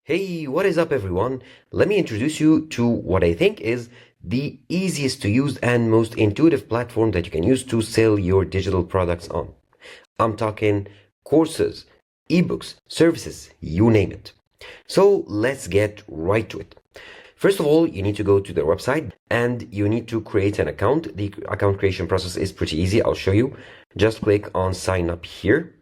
Hey, what is up everyone? Let me introduce you to what I think is the easiest to use and most intuitive platform that you can use to sell your digital products on. I'm talking courses, ebooks, services, you name it. So let's get right to it. First of all, you need to go to their website and you need to create an account. The account creation process is pretty easy. I'll show you. Just click on sign up here.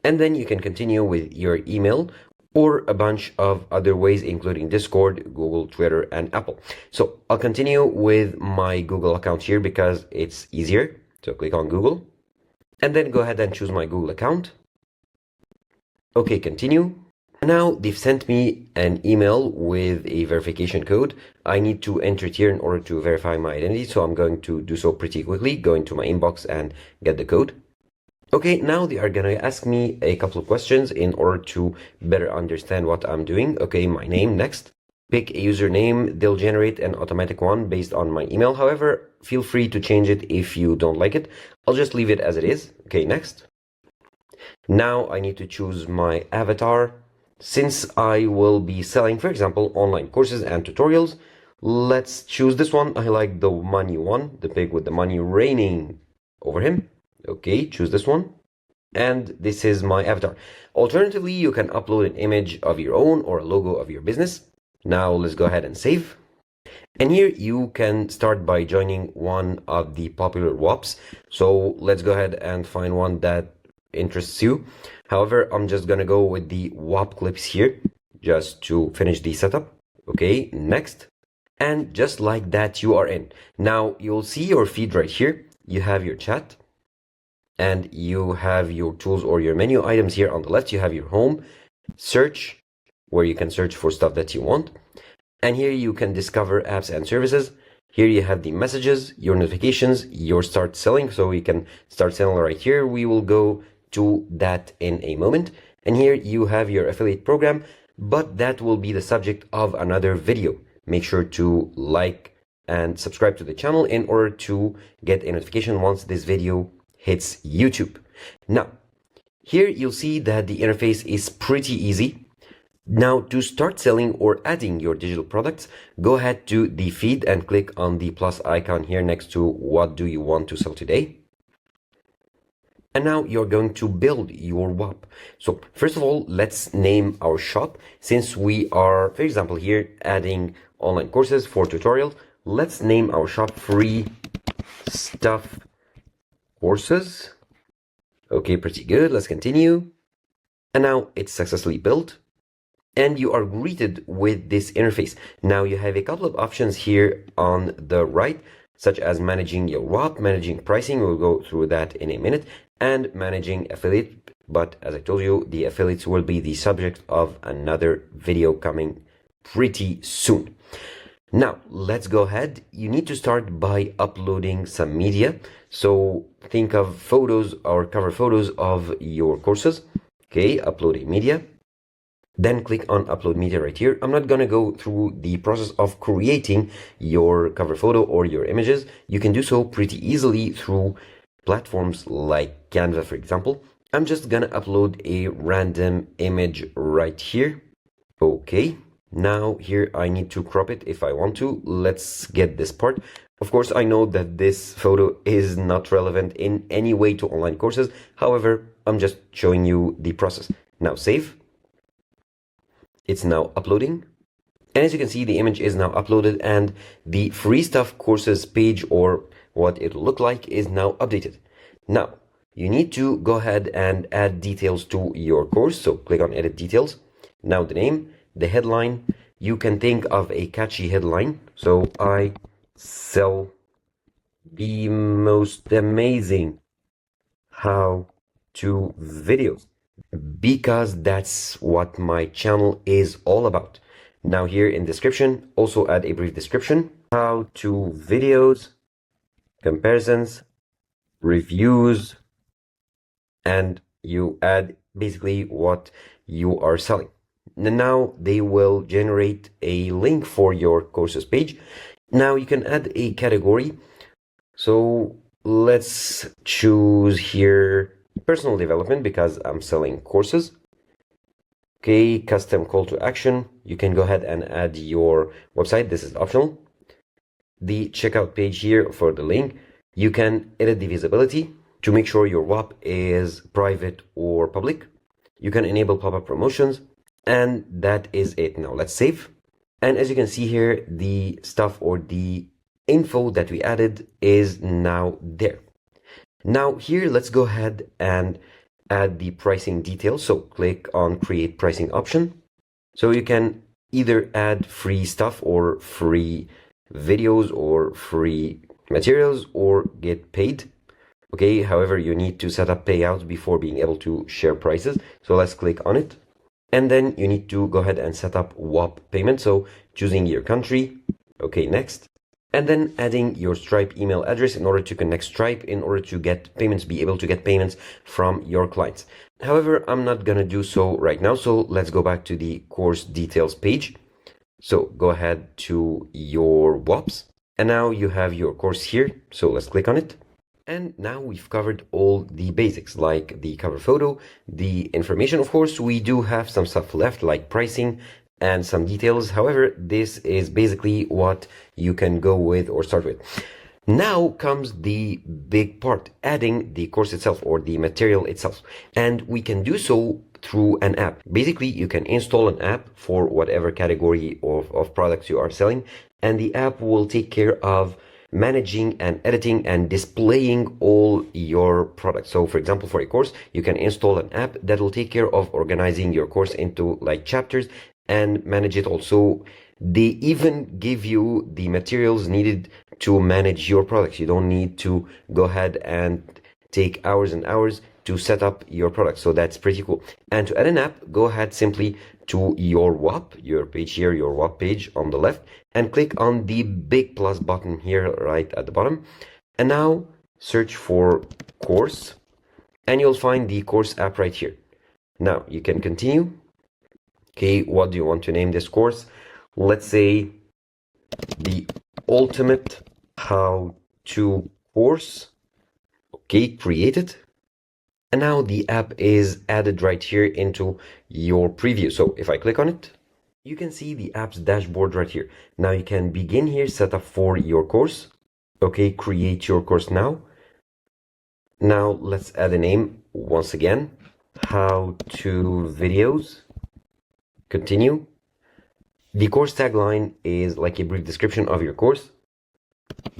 And then you can continue with your email or a bunch of other ways, including Discord, Google, Twitter, and Apple. So I'll continue with my Google account here because it's easier. So click on Google and then go ahead and choose my Google account. Okay, continue. Now they've sent me an email with a verification code. I need to enter it here in order to verify my identity. So I'm going to do so pretty quickly, go into my inbox and get the code. Okay, now they are gonna ask me a couple of questions in order to better understand what I'm doing. Okay, my name next. Pick a username. They'll generate an automatic one based on my email. However, feel free to change it if you don't like it. I'll just leave it as it is. Okay, next. Now I need to choose my avatar. Since I will be selling, for example, online courses and tutorials, let's choose this one. I like the money one, the pig with the money raining over him. Okay, choose this one. And this is my avatar. Alternatively, you can upload an image of your own or a logo of your business. Now let's go ahead and save. And here you can start by joining one of the popular Whops. So let's go ahead and find one that interests you. However, I'm just gonna go with the Whop clips here just to finish the setup. Okay, next. And just like that, you are in. Now you'll see your feed right here. You have your chat. And you have your tools or your menu items here on the left. You have your home, search, where you can search for stuff that you want. And here you can discover apps and services. Here you have the messages, your notifications, your start selling. So you can start selling right here. We will go to that in a moment. And here you have your affiliate program, but that will be the subject of another video. Make sure to like and subscribe to the channel in order to get a notification once this video hits YouTube. Now, here you'll see that the interface is pretty easy. Now, to start selling or adding your digital products, go ahead to the feed and click on the plus icon here next to what do you want to sell today. And now you're going to build your Whop. So first of all, let's name our shop. Since we are, for example, here adding online courses for tutorials, let's name our shop Free Stuff Courses. Okay, pretty good. Let's continue. And now it's successfully built. And you are greeted with this interface. Now you have a couple of options here on the right, such as managing your Whop, managing pricing. We'll go through that in a minute, and managing affiliate. But as I told you, the affiliates will be the subject of another video coming pretty soon. Now, let's go ahead. You need to start by uploading some media. So think of photos or cover photos of your courses. Okay, upload a media. Then click on upload media right here. I'm not going to go through the process of creating your cover photo or your images. You can do so pretty easily through platforms like Canva, for example. I'm just going to upload a random image right here. Okay. Now here I need to crop it if I want to. Let's get this part. Of course, I know that this photo is not relevant in any way to online courses. However, I'm just showing you the process. Now save. It's now uploading. And as you can see, the image is now uploaded and the free stuff courses page, or what it'll look like, is now updated. Now, you need to go ahead and add details to your course. So click on edit details. Now the name, the headline. You can think of a catchy headline. So I sell the most amazing how-to videos, because that's what my channel is all about. Now here in description, also add a brief description. How-to videos, comparisons, reviews, and you add basically what you are selling. Now they will generate a link for your courses page. Now you can add a category. So let's choose here personal development because I'm selling courses. Okay, custom call to action. You can go ahead and add your website. This is optional. The checkout page here for the link. You can edit the visibility to make sure your Whop is private or public. You can enable pop-up promotions, and that is it. Now let's save. And as you can see here, the stuff or the info that we added is now there. Now here, let's go ahead and add the pricing details. So click on create pricing option. So you can either add free stuff or free videos or free materials or get paid. Okay, however, you need to set up payouts before being able to share prices. So let's click on it. And then you need to go ahead and set up Whop payment. So choosing your country. Okay, next. And then adding your Stripe email address in order to connect Stripe in order to get payments, be able to get payments from your clients. However, I'm not gonna do so right now. So let's go back to the course details page. So go ahead to your Whops. And now you have your course here. So let's click on it. And now we've covered all the basics like the cover photo, the information. Of course, we do have some stuff left like pricing and some details. However, this is basically what you can go with or start with. Now comes the big part, adding the course itself or the material itself. And we can do so through an app. Basically, you can install an app for whatever category of products you are selling, and the app will take care of managing and editing and displaying all your products. So for example, for a course, you can install an app that will take care of organizing your course into like chapters and manage it also. They even give you the materials needed to manage your products. You don't need to go ahead and take hours and hours to set up your product. So that's pretty cool. And to add an app, go ahead simply to your Whop, your page here, your Whop page on the left, and click on the big plus button here right at the bottom. And now search for course, and you'll find the course app right here. Now you can continue. Okay, what do you want to name this course? Let's say the ultimate how-to course. Okay, create it. And now the app is added right here into your preview. So if I click on it, you can see the app's dashboard right here. Now you can begin here, set up for your course. Okay, create your course now. Now let's add a name once again. How to videos. Continue. The course tagline is like a brief description of your course.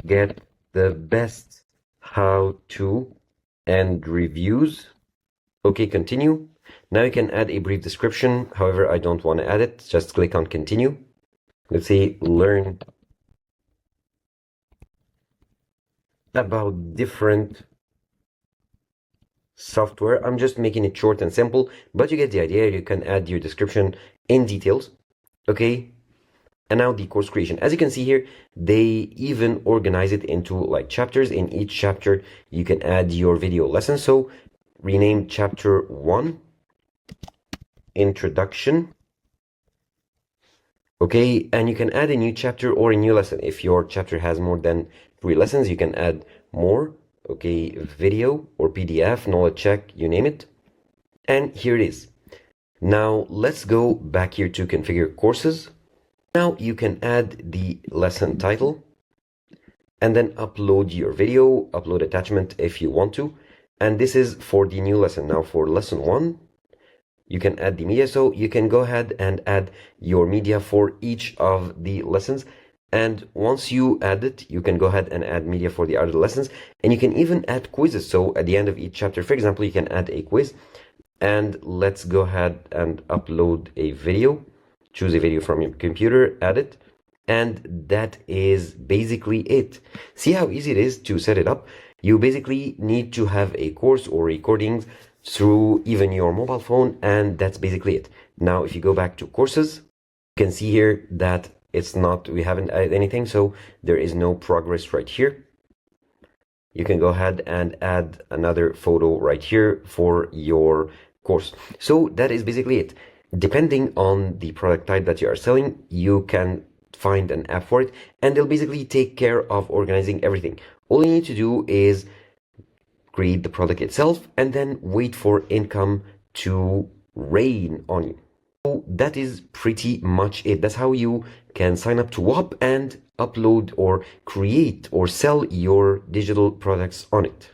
Get the best how to and reviews. Okay, continue. Now you can add a brief description. However, I don't want to add it. Just click on continue. Let's say learn about different software. I'm just making it short and simple, but you get the idea. You can add your description in details. Okay. And now the course creation. As you can see here, they even organize it into like chapters. In each chapter, you can add your video lesson. So rename chapter 1, introduction. Okay, and you can add a new chapter or a new lesson. If your chapter has more than 3 lessons, you can add more. Okay, video or PDF, knowledge check, you name it. And here it is. Now let's go back here to configure courses. Now you can add the lesson title and then upload your video, upload attachment if you want to. And this is for the new lesson. Now for lesson 1, you can add the media. So you can go ahead and add your media for each of the lessons. And once you add it, you can go ahead and add media for the other lessons. And you can even add quizzes. So at the end of each chapter, for example, you can add a quiz. And let's go ahead and upload a video. Choose a video from your computer, add it, and that is basically it. See how easy it is to set it up? You basically need to have a course or recordings through even your mobile phone, and that's basically it. Now, if you go back to courses, you can see here that we haven't added anything, so there is no progress right here. You can go ahead and add another photo right here for your course. So that is basically it. Depending on the product type that you are selling, you can find an app for it, and they'll basically take care of organizing everything. All you need to do is create the product itself and then wait for income to rain on you. So that is pretty much it. That's how you can sign up to Whop and upload or create or sell your digital products on it.